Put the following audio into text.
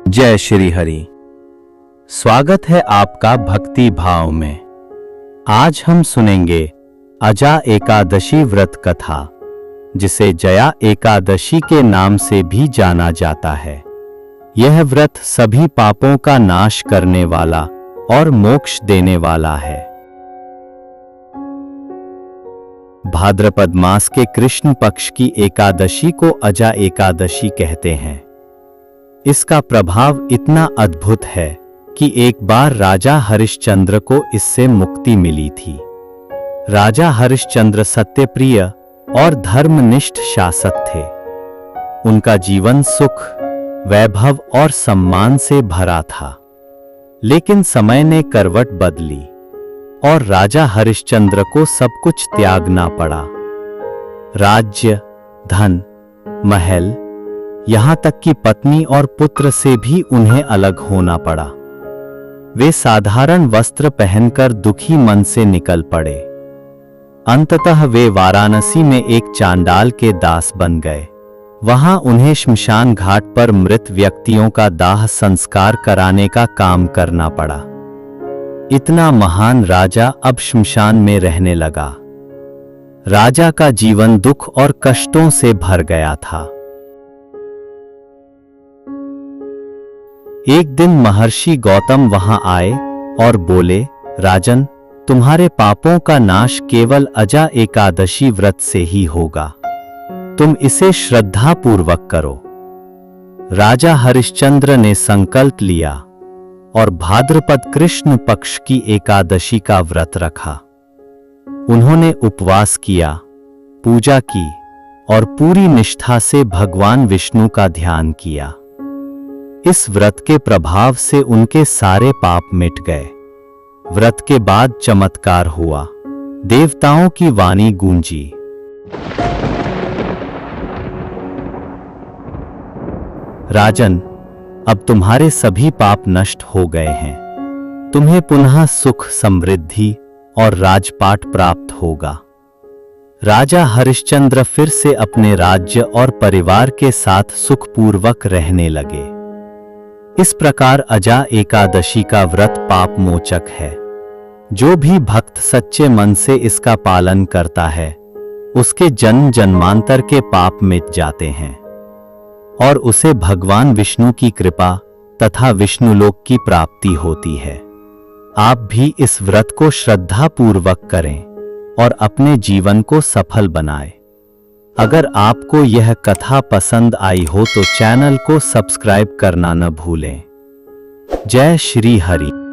जय श्री हरि। स्वागत है आपका भक्ति भाव में। आज हम सुनेंगे अजा एकादशी व्रत कथा, जिसे जया एकादशी के नाम से भी जाना जाता है। यह व्रत सभी पापों का नाश करने वाला और मोक्ष देने वाला है। भाद्रपद मास के कृष्ण पक्ष की एकादशी को अजा एकादशी कहते हैं। इसका प्रभाव इतना अद्भुत है कि एक बार राजा हरिश्चंद्र को इससे मुक्ति मिली थी। राजा हरिश्चंद्र सत्यप्रिय और धर्मनिष्ठ शासक थे। उनका जीवन सुख, वैभव और सम्मान से भरा था। लेकिन समय ने करवट बदली और राजा हरिश्चंद्र को सब कुछ त्यागना पड़ा। राज्य, धन, महल, यहां तक कि पत्नी और पुत्र से भी उन्हें अलग होना पड़ा। वे साधारण वस्त्र पहनकर दुखी मन से निकल पड़े। अंततः वे वाराणसी में एक चांडाल के दास बन गए। वहां उन्हें श्मशान घाट पर मृत व्यक्तियों का दाह संस्कार कराने का काम करना पड़ा। इतना महान राजा अब श्मशान में रहने लगा। राजा का जीवन दुख और कष्टों से भर गया था। एक दिन महर्षि गौतम वहां आए और बोले, राजन, तुम्हारे पापों का नाश केवल अजा एकादशी व्रत से ही होगा। तुम इसे श्रद्धा पूर्वक करो। राजा हरिश्चंद्र ने संकल्प लिया और भाद्रपद कृष्ण पक्ष की एकादशी का व्रत रखा। उन्होंने उपवास किया, पूजा की और पूरी निष्ठा से भगवान विष्णु का ध्यान किया। इस व्रत के प्रभाव से उनके सारे पाप मिट गए। व्रत के बाद चमत्कार हुआ। देवताओं की वाणी गूंजी। राजन, अब तुम्हारे सभी पाप नष्ट हो गए हैं। तुम्हें पुनः सुख, समृद्धि और राजपाट प्राप्त होगा। राजा हरिश्चंद्र फिर से अपने राज्य और परिवार के साथ सुखपूर्वक रहने लगे। इस प्रकार अजा एकादशी का व्रत पाप मोचक है। जो भी भक्त सच्चे मन से इसका पालन करता है, उसके जन्म जन्मांतर के पाप मिट जाते हैं और उसे भगवान विष्णु की कृपा तथा विष्णुलोक की प्राप्ति होती है। आप भी इस व्रत को श्रद्धा पूर्वक करें और अपने जीवन को सफल बनाएं। अगर आपको यह कथा पसंद आई हो तो चैनल को सब्सक्राइब करना न भूलें। जय श्री हरि।